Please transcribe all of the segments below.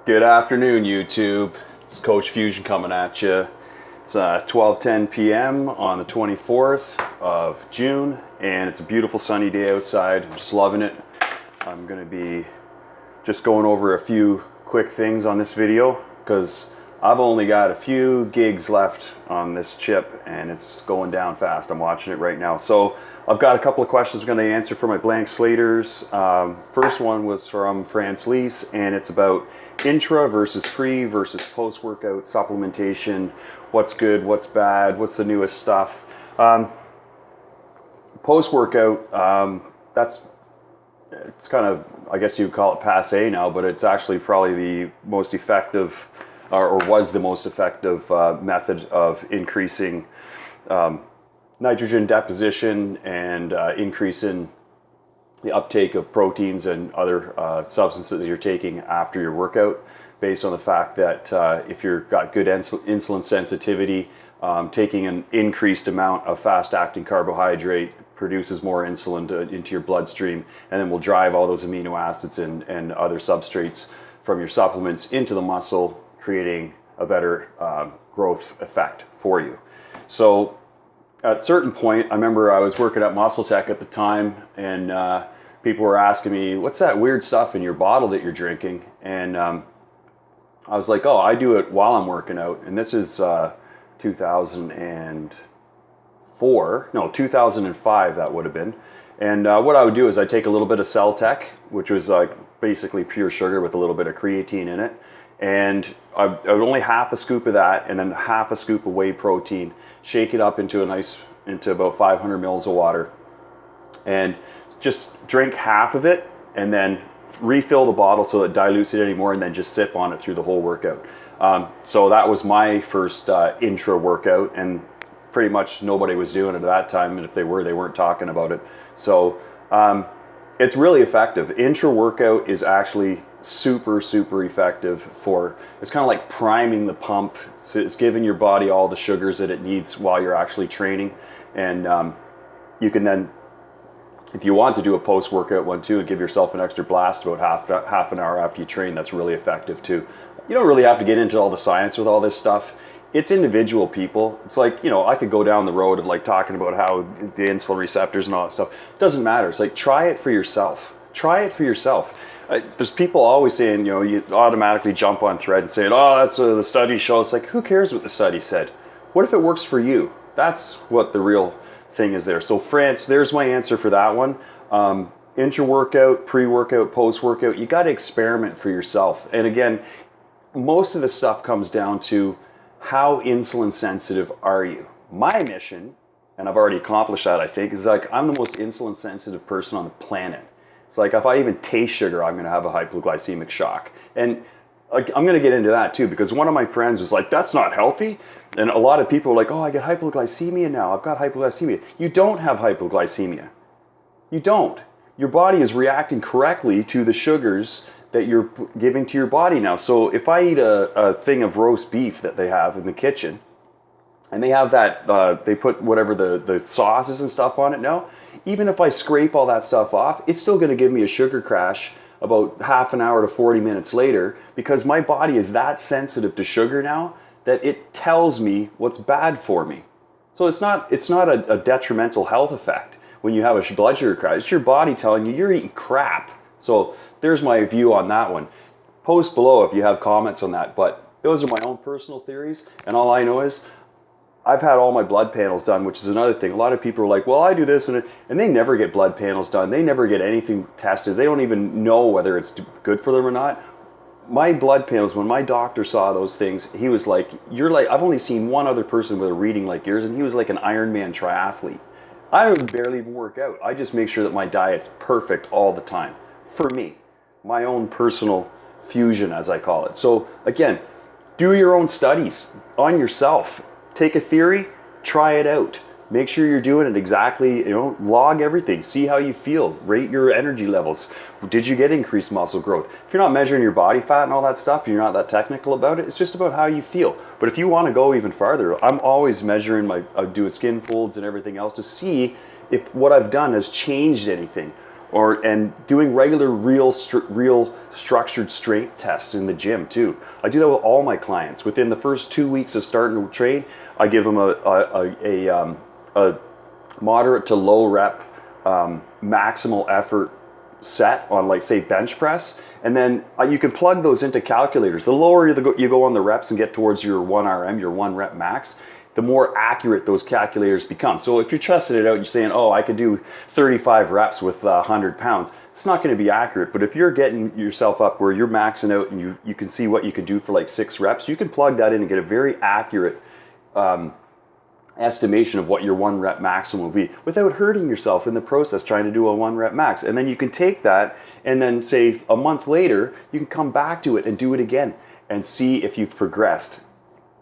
Good afternoon, YouTube. It's Coach Fusion coming at you. It's 12:10 p.m. on the 24th of June, and it's a beautiful sunny day outside. I'm just loving it. I'm going to be just going over a few quick things on this video because I've only got a few gigs left on this chip, and it's going down fast. I'm watching it right now. So I've got a couple of questions I'm going to answer for my blank slaters. First one was from France Lise, and it's about intra versus pre versus post-workout supplementation. What's good, what's bad, what's the newest stuff. Post-workout, it's kind of, I guess you'd call it passe now, but it's actually probably the most effective, or was the most effective method of increasing nitrogen deposition and increasing the uptake of proteins and other substances that you're taking after your workout, based on the fact that if you've got good insulin sensitivity, taking an increased amount of fast-acting carbohydrate produces more insulin into your bloodstream, and then will drive all those amino acids and other substrates from your supplements into the muscle, creating a better growth effect for you. So at a certain point, I remember I was working at Muscle Tech at the time, and people were asking me, what's that weird stuff in your bottle that you're drinking? And I was like, oh, I do it while I'm working out. And this is 2005, that would have been. And what I would do is I'd take a little bit of Cell Tech, which was like basically pure sugar with a little bit of creatine in it. And I would only half a scoop of that, and then half a scoop of whey protein, shake it up into about 500 mils of water, and just drink half of it, and then refill the bottle so it dilutes it anymore, and then just sip on it through the whole workout. So that was my first intra workout, and pretty much nobody was doing it at that time, and if they were, they weren't talking about it. So it's really effective. Intra workout is actually super effective for, it's kind of like priming the pump. It's giving your body all the sugars that it needs while you're actually training, and you can then, if you want to do a post-workout one too, and give yourself an extra blast about half an hour after you train, that's really effective too. You don't really have to get into all the science with all this stuff. It's individual people. It's like, you know, I could go down the road of like talking about how the insulin receptors and all that stuff. It doesn't matter. It's like, try it for yourself. Try it for yourself. There's people always saying, you know, you automatically jump on thread and saying, oh, that's the study shows. Like, who cares what the study said? What if it works for you? That's what the real thing is there. So France, there's my answer for that one. Intra-workout, pre-workout, post-workout, you got to experiment for yourself. And again, most of the stuff comes down to how insulin sensitive are you? My mission, and I've already accomplished that, I think, is like I'm the most insulin sensitive person on the planet. It's like if I even taste sugar, I'm going to have a hypoglycemic shock. And I'm going to get into that too, because one of my friends was like, that's not healthy. And a lot of people are like, oh, I get hypoglycemia now. I've got hypoglycemia. You don't have hypoglycemia. You don't. Your body is reacting correctly to the sugars that you're giving to your body now. So if I eat a thing of roast beef that they have in the kitchen, and they have that, they put whatever the sauces and stuff on it now, even if I scrape all that stuff off, it's still going to give me a sugar crash about half an hour to 40 minutes later, because my body is that sensitive to sugar now that it tells me what's bad for me. So it's not a detrimental health effect when you have a blood sugar crash. It's your body telling you you're eating crap. So there's my view on that one. Post below if you have comments on that, but those are my own personal theories, and all I know is I've had all my blood panels done, which is another thing. A lot of people are like, well, I do this, and they never get blood panels done. They never get anything tested. They don't even know whether it's good for them or not. My blood panels, when my doctor saw those things, he was like, I've only seen one other person with a reading like yours, and he was like an Ironman triathlete. I don't barely even work out. I just make sure that my diet's perfect all the time. For me, my own personal fusion, as I call it. So again, do your own studies on yourself. Take a theory, try it out. Make sure you're doing it exactly, log everything. See how you feel, rate your energy levels. Did you get increased muscle growth? If you're not measuring your body fat and all that stuff, you're not that technical about it, it's just about how you feel. But if you want to go even farther, I'm always measuring I do skin folds and everything else to see if what I've done has changed anything. and doing regular real structured strength tests in the gym too. I do that with all my clients. Within the first 2 weeks of starting to train, I give them a moderate to low rep maximal effort set on, like, say, bench press, and then you can plug those into calculators. The lower you go on the reps and get towards your 1 RM, your 1 rep max, the more accurate those calculators become. So if you're testing it out and you're saying, oh, I could do 35 reps with 100 pounds, it's not going to be accurate. But if you're getting yourself up where you're maxing out and you can see what you could do for like 6 reps, you can plug that in and get a very accurate estimation of what your 1 rep maximum will be without hurting yourself in the process trying to do a 1 rep max. And then you can take that and then, say, a month later, you can come back to it and do it again and see if you've progressed.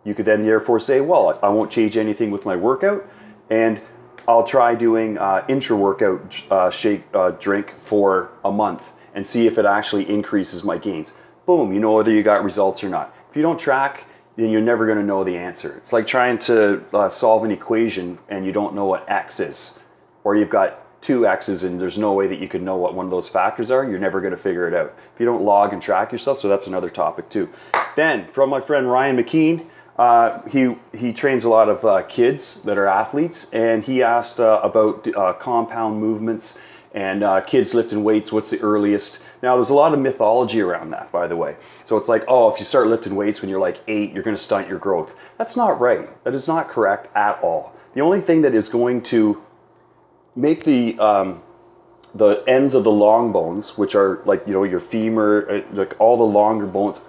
You could then therefore say, well, I won't change anything with my workout, and I'll try doing intra workout shake drink for a month and see if it actually increases my gains. Boom, you know whether you got results or not. If you don't track, then you're never going to know the answer. It's like trying to solve an equation and you don't know what x is, or you've got 2 x's and there's no way that you can know what one of those factors are. You're never going to figure it out if you don't log and track yourself. So that's another topic too. Then from my friend Ryan McKean, he trains a lot of kids that are athletes, and he asked about compound movements and kids lifting weights. What's the earliest? Now, there's a lot of mythology around that, by the way. So it's like, oh, if you start lifting weights when you're like 8, you're going to stunt your growth. That's not right. That is not correct at all. The only thing that is going to make the ends of the long bones, which are like, you know, your femur, like all the longer bones,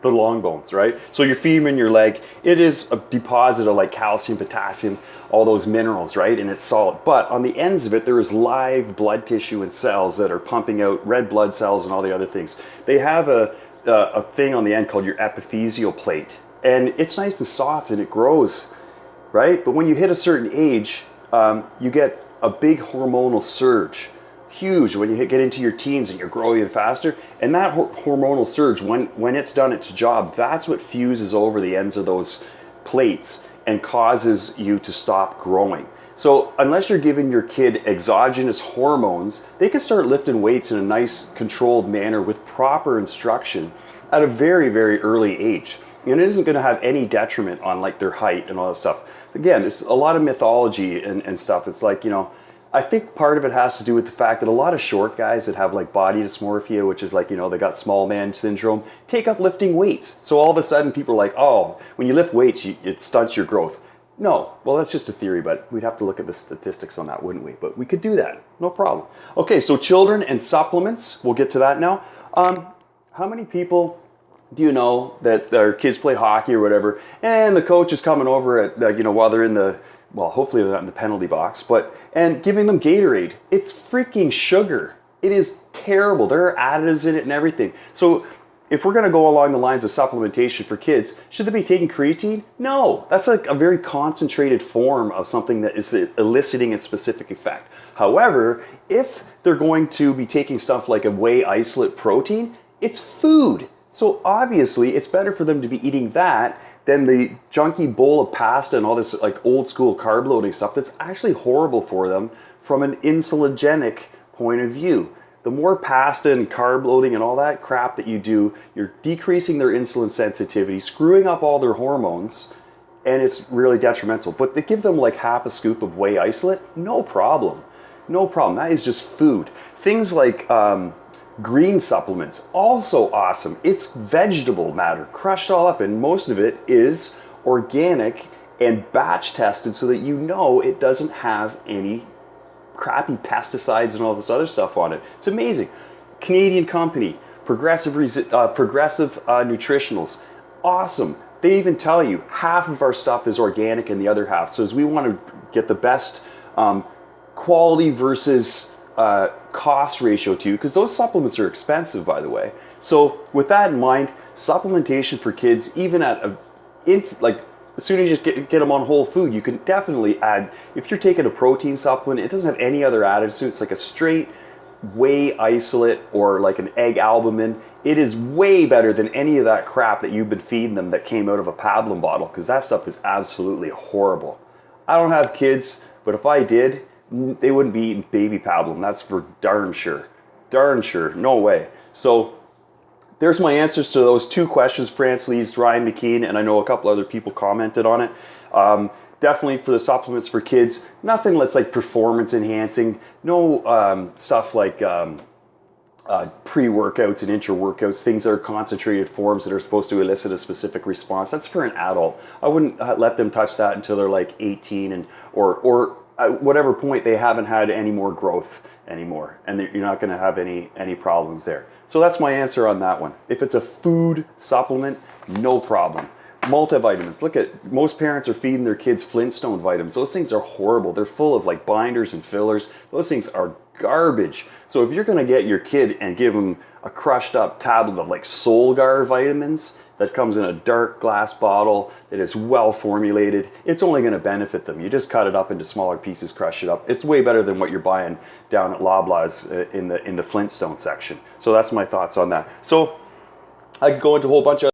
the long bones, right? So your femur and your leg, it is a deposit of like calcium, potassium, all those minerals, right? And it's solid. But on the ends of it, there is live blood tissue and cells that are pumping out red blood cells and all the other things. They have a thing on the end called your epiphyseal plate. And it's nice and soft and it grows, right? But when you hit a certain age, you get a big hormonal surge. Huge when you get into your teens and you're growing faster, and that hormonal surge, when it's done its job, that's what fuses over the ends of those plates and causes you to stop growing. So unless you're giving your kid exogenous hormones, they can start lifting weights in a nice controlled manner with proper instruction at a very, very early age. And it isn't going to have any detriment on like their height and all that stuff. Again, it's a lot of mythology and stuff. It's like, you know, I think part of it has to do with the fact that a lot of short guys that have like body dysmorphia, which is like, you know, they got small man syndrome, take up lifting weights. So all of a sudden people are like, oh, when you lift weights, it stunts your growth. No, well, that's just a theory, but we'd have to look at the statistics on that, wouldn't we? But we could do that, no problem. Okay, so children and supplements, we'll get to that now. How many people do you know that their kids play hockey or whatever, and the coach is coming over at, you know, while they're in the, well, hopefully they're not in the penalty box, and giving them Gatorade? It's freaking sugar. It is terrible. There are additives in it and everything. So if we're going to go along the lines of supplementation for kids, should they be taking creatine? No, that's like a very concentrated form of something that is eliciting a specific effect. However, if they're going to be taking stuff like a whey isolate protein, it's food. So obviously it's better for them to be eating that than the junky bowl of pasta and all this like old school carb loading stuff that's actually horrible for them from an insulinogenic point of view. The more pasta and carb loading and all that crap that you do, you're decreasing their insulin sensitivity, screwing up all their hormones, and it's really detrimental. But they give them like half a scoop of whey isolate, no problem. No problem. That is just food. Things like green supplements, also awesome. It's vegetable matter, crushed all up, and most of it is organic and batch tested so that you know it doesn't have any crappy pesticides and all this other stuff on it. It's amazing. Canadian company, Progressive Nutritionals, awesome. They even tell you half of our stuff is organic and the other half. So as we want to get the best quality versus cost ratio too, because those supplements are expensive, by the way. So with that in mind, supplementation for kids, even at like as soon as you get them on whole food, you can definitely add, if you're taking a protein supplement, it doesn't have any other additives to it. It's like a straight whey isolate or like an egg albumin. It is way better than any of that crap that you've been feeding them that came out of a pablum bottle, because that stuff is absolutely horrible. I don't have kids, but if I did, they wouldn't be eating baby pablum. That's for darn sure. Darn sure. No way. So there's my answers to those 2 questions. France Lee's, Ryan McKean, and I know a couple other people commented on it. Definitely for the supplements for kids, nothing that's like performance enhancing. No stuff like pre-workouts and intra-workouts, things that are concentrated forms that are supposed to elicit a specific response. That's for an adult. I wouldn't let them touch that until they're like 18 and or at whatever point they haven't had any more growth anymore, and you're not going to have any problems there. So that's my answer on that one. If it's a food supplement, no problem. Multivitamins. Look at, most parents are feeding their kids Flintstone vitamins. Those things are horrible. They're full of like binders and fillers. Those things are garbage. So if you're going to get your kid and give them a crushed up tablet of like Solgar vitamins that comes in a dark glass bottle that is well formulated, it's only going to benefit them. You just cut it up into smaller pieces, crush it up. It's way better than what you're buying down at Loblaws in the Flintstone section. So that's my thoughts on that. So I could go into a whole bunch of